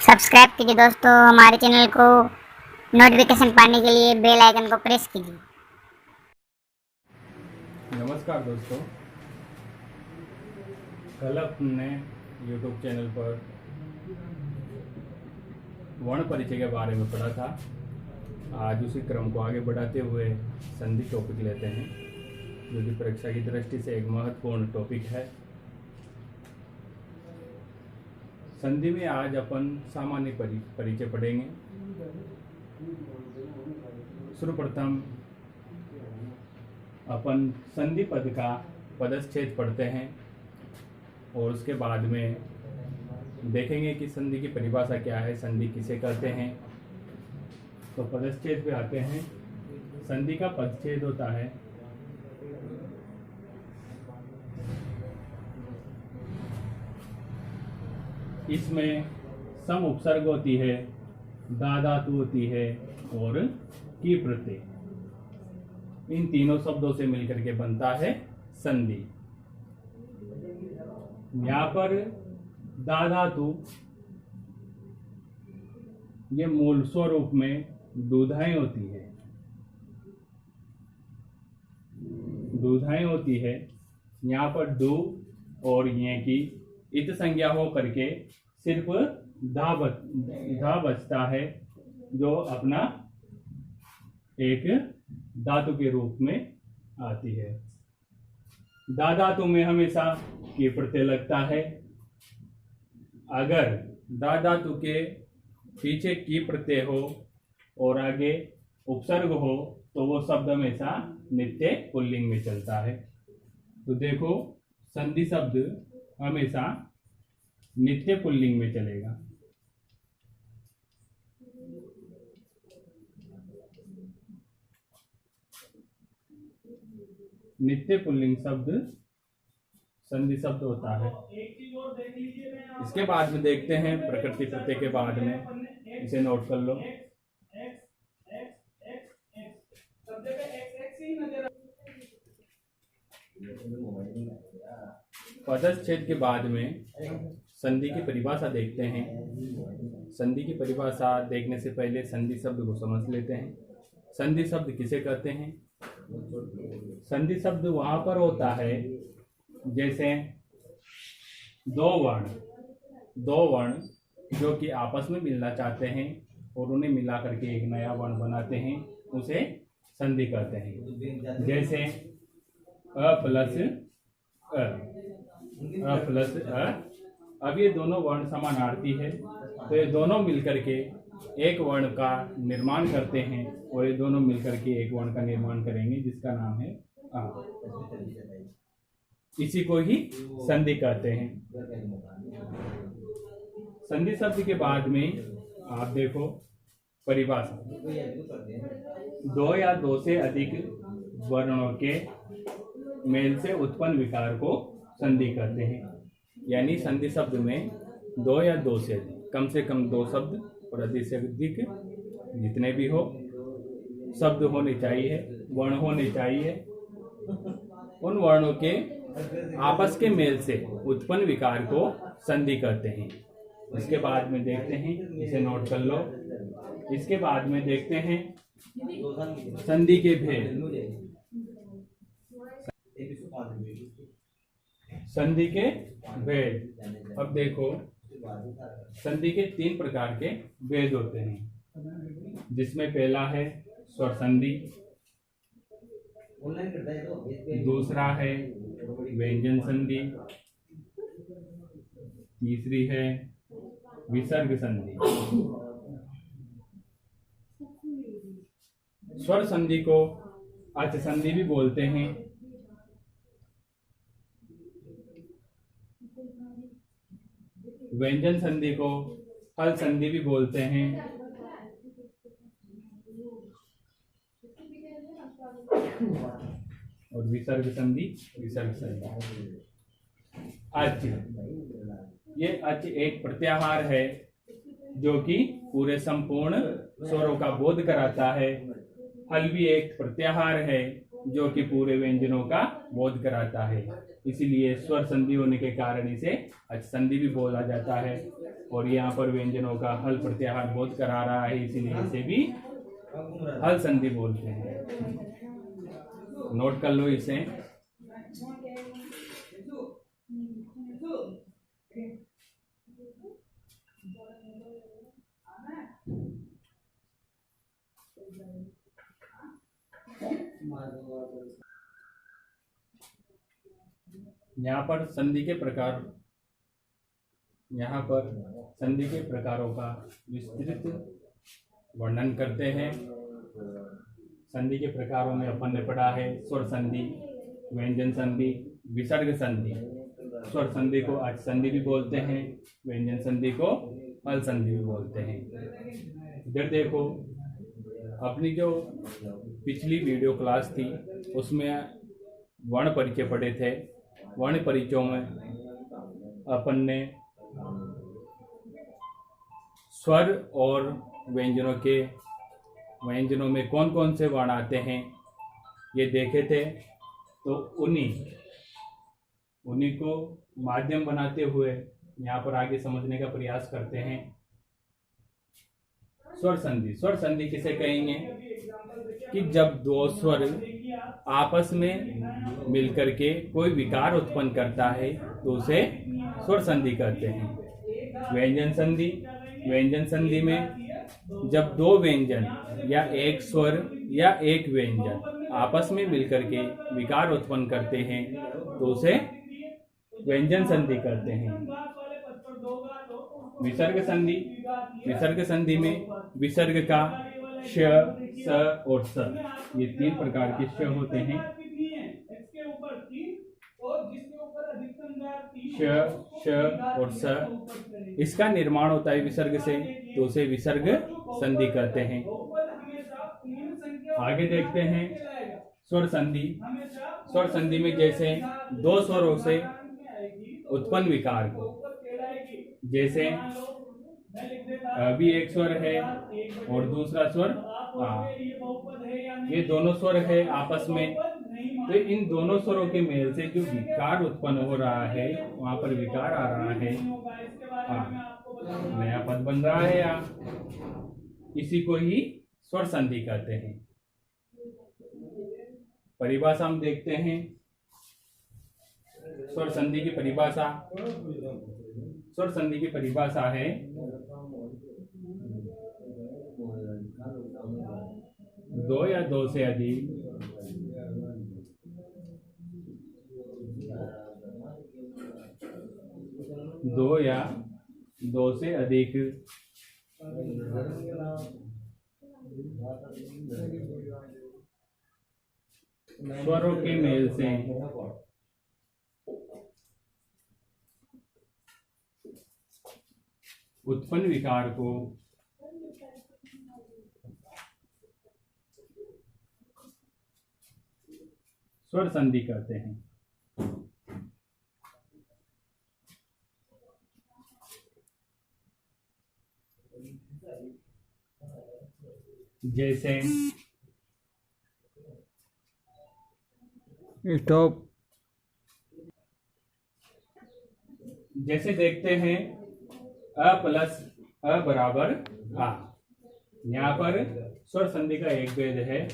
Subscribe कीजिए दोस्तों हमारे चैनल को। नोटिफिकेशन पाने के लिए बेल आइकन को प्रेस कीजिए। नमस्कार दोस्तों, कल अपने YouTube चैनल पर वर्ण परिचय के बारे में पढ़ा था। आज उसी क्रम को आगे बढ़ाते हुए संधि टॉपिक लेते हैं, जो कि परीक्षा की दृष्टि से एक महत्वपूर्ण टॉपिक है। संधि में आज अपन सामान्य परिचय पढ़ेंगे। सर्वप्रथम अपन संधि पद का पदच्छेद पढ़ते हैं और उसके बाद में देखेंगे कि संधि की परिभाषा क्या है, संधि किसे कहते हैं। तो पदच्छेद पे आते हैं। संधि का पदच्छेद होता है इसमें सम उपसर्ग होती है, दा धातु होती है और की प्रत्यय, इन तीनों शब्दों से मिलकर के बनता है संधि। यहाँ पर दा धातु ये मूल स्वरूप में दूधाएं होती है, दूधाएं होती है। यहाँ पर दू और ये की इत संज्ञा हो करके सिर्फ धा बचता है, जो अपना एक धातु के रूप में आती है। दा धातु में हमेशा की प्रत्यय लगता है। अगर दा धातु के पीछे की प्रत्यय हो और आगे उपसर्ग हो तो वो शब्द हमेशा नित्य पुल्लिंग में चलता है। तो देखो, संधि शब्द हमेशा नित्य पुल्लिंग में चलेगा। नित्य पुल्लिंग शब्द संधि शब्द होता है। इसके बाद में देखते हैं प्रकृति प्रत्यय के बाद में, इसे नोट कर लो। पदच्छेद के बाद में संधि की परिभाषा देखते हैं। संधि की परिभाषा देखने से पहले संधि शब्द को समझ लेते हैं। संधि शब्द किसे कहते हैं? संधि शब्द वहां पर होता है जैसे दो वर्ण जो कि आपस में मिलना चाहते हैं और उन्हें मिला करके एक नया वर्ण बनाते हैं, उसे संधि कहते हैं। जैसे अ प्लस अ। अब ये दोनों वर्ण समानार्थी है, तो ये दोनों मिलकर के एक वर्ण का निर्माण करते हैं और ये दोनों मिलकर के एक वर्ण का निर्माण करेंगे जिसका नाम है आ। इसी को ही संधि कहते हैं। संधि शब्द के बाद में आप देखो परिभाषा, दो या दो से अधिक वर्णों के मेल से उत्पन्न विकार को संधि कहते हैं। यानी संधि शब्द में दो या दो से अधिक, कम से कम दो शब्द और अधिक से अधिक जितने भी हो शब्द होने चाहिए, वर्ण होने चाहिए। उन वर्णों के आपस के मेल से उत्पन्न विकार को संधि कहते हैं। इसके बाद में देखते हैं, इसे नोट कर लो। इसके बाद में देखते हैं संधि के भेद। संधि के भेद, अब देखो, संधि के तीन प्रकार के भेद होते हैं, जिसमें पहला है स्वर संधि, दूसरा है व्यंजन संधि, तीसरी है विसर्ग संधि। स्वर संधि को अच संधि भी बोलते हैं। व्यंजन संधि को हल संधि भी बोलते हैं। और विसर्ग संधि अच, ये अच एक प्रत्याहार है जो कि पूरे संपूर्ण स्वरों का बोध कराता है। हल भी एक प्रत्याहार है जो कि पूरे व्यंजनों का बोध कराता है। इसीलिए स्वर संधि होने के कारण इसे अच संधि भी बोला जाता है। और यहाँ पर व्यंजनों का हल प्रत्याहार बोध करा रहा है, इसीलिए इसे भी हल संधि बोलते हैं। नोट कर लो इसे। यहाँ पर संधि के प्रकार, यहाँ पर संधि के प्रकारों का विस्तृत वर्णन करते हैं। संधि के प्रकारों में अपन ने पढ़ा है स्वर संधि, व्यंजन संधि, विसर्ग संधि। स्वर संधि को अच संधि भी बोलते हैं, व्यंजन संधि को हल संधि भी बोलते हैं। इधर देखो, अपनी जो पिछली वीडियो क्लास थी उसमें वर्ण परिचय पढ़े थे। वर्ण परिचयों में अपन ने स्वर और व्यंजनों में कौन कौन से वर्ण आते हैं ये देखे थे। तो उन्हीं को माध्यम बनाते हुए यहाँ पर आगे समझने का प्रयास करते हैं। स्वर संधि, स्वर संधि किसे कहेंगे कि जब दो स्वर आपस में मिलकर के कोई विकार उत्पन्न करता है तो उसे स्वर संधि कहते हैं। व्यंजन संधि, व्यंजन संधि में जब दो व्यंजन या एक स्वर या एक व्यंजन आपस में मिलकर के विकार उत्पन्न करते हैं तो उसे व्यंजन संधि कहते हैं। विसर्ग संधि, विसर्ग संधि में विसर्ग का श, स और स, ये तीन प्रकार के श होते हैं। श, और स, इसका निर्माण होता है विसर्ग से, तो उसे विसर्ग संधि कहते हैं। आगे देखते हैं स्वर संधि। स्वर संधि में जैसे दो स्वरों से उत्पन्न विकार को, जैसे अभी एक स्वर है और दूसरा स्वर आ, ये दोनों स्वर है आपस में, तो इन दोनों स्वरों के मेल से जो विकार उत्पन्न हो रहा है वहां पर विकार आ रहा है, नया पद बन रहा है या, इसी को ही स्वर संधि कहते हैं। परिभाषा हम देखते हैं। स्वर संधि की परिभाषा, स्वर संधि की परिभाषा है दो या दो से अधिक स्वरों के मेल से उत्पन्न विकार को स्वर संधि कहते हैं। जैसे स्टॉप, जैसे देखते हैं अ प्लस अ बराबर आ। यहाँ पर स्वर संधि का एक भेद है,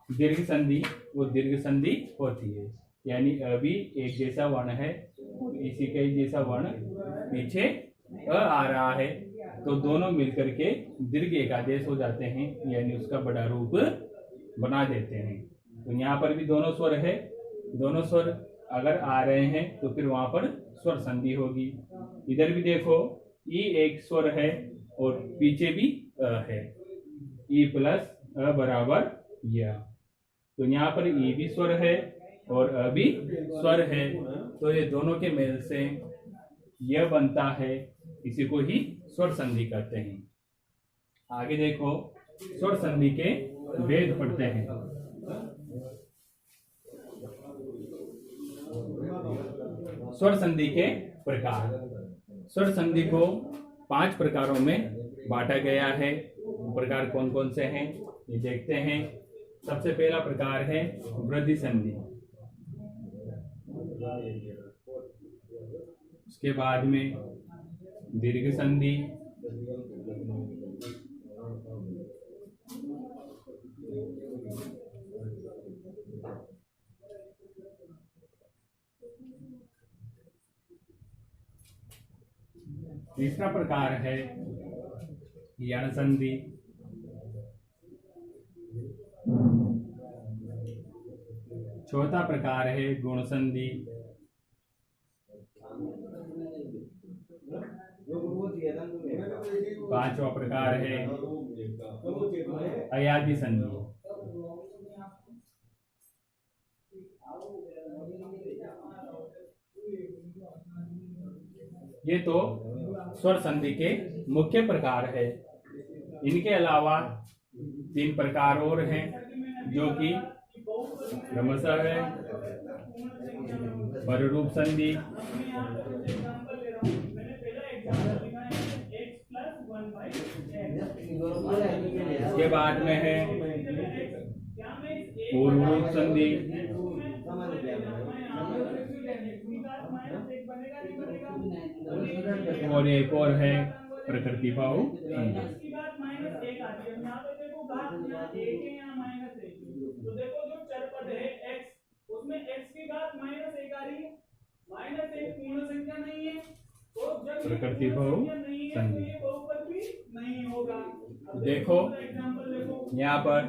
दीर्घ संधि, वो दीर्घ संधि होती है, यानी अ भी एक जैसा वर्ण है, इसी का ही जैसा वर्ण पीछे अ आ रहा है, तो दोनों मिलकर के दीर्घ एकादेश हो जाते हैं, यानी उसका बड़ा रूप बना देते हैं। तो यहाँ पर भी दोनों स्वर है, दोनों स्वर अगर आ रहे हैं तो फिर वहां पर स्वर संधि होगी। इधर भी देखो ई एक स्वर है और पीछे भी अ है, ई प्लस अ बराबर या, तो यहाँ पर ई भी स्वर है और अ भी स्वर है, तो ये दोनों के मेल से यह बनता है, इसी को ही स्वर संधि कहते हैं। आगे देखो स्वर संधि के भेद पढ़ते हैं। स्वर संधि के प्रकार, स्वर संधि को 5 प्रकारों में बांटा गया है। प्रकार कौन कौन से हैं ये देखते हैं। सबसे पहला प्रकार है वृद्धि संधि। उसके बाद में दीर्घ संधि, तीसरा प्रकार है यण संधि, चौथा प्रकार है गुण संधि, पांचवा प्रकार है अयाधि संधि। ये तो स्वर संधि के मुख्य प्रकार है। इनके अलावा 3 प्रकार और हैं जो कि क्रमशः है पररूप संधि, इसके बाद में है पूर्वरूप संधि, और एक और है प्रकृति भाव संधि। तो देखो जो चर पद है x, उसमें x की घात -1 आ रही है। -1 पूर्ण संख्या नहीं है, तो जब प्रकृति भाव संधि। ये बहुपद भी नहीं होगा। देखो एग्जांपल देखो, यहाँ पर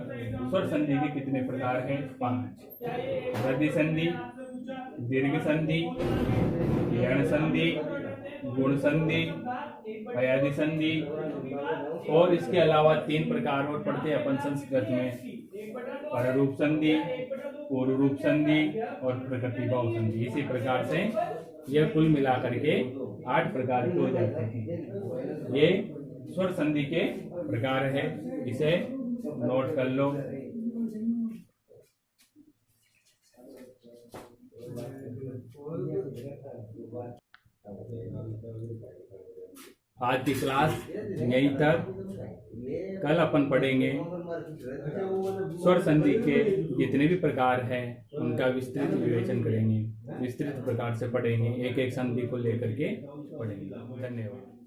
स्वर संधि के कितने प्रकार हैं? 5। वृद्धि संधि, दीर्घ संधि, यण संधि, गुण संधि, अयाधि संधि, और इसके अलावा 3 प्रकार और पढ़ते हैं अपन संस्कृत में, पररूप संधि, पूर्वरूप संधि और प्रकृति भाव संधि। इसी प्रकार से यह कुल मिलाकर के 8 प्रकार के हो जाते हैं। ये स्वर संधि के प्रकार है, इसे नोट कर लो। आज की क्लास यहीं तक। कल अपन पढ़ेंगे स्वर संधि के जितने भी प्रकार हैं उनका विस्तृत विवेचन करेंगे, विस्तृत प्रकार से पढ़ेंगे, एक एक संधि को लेकर के पढ़ेंगे। धन्यवाद।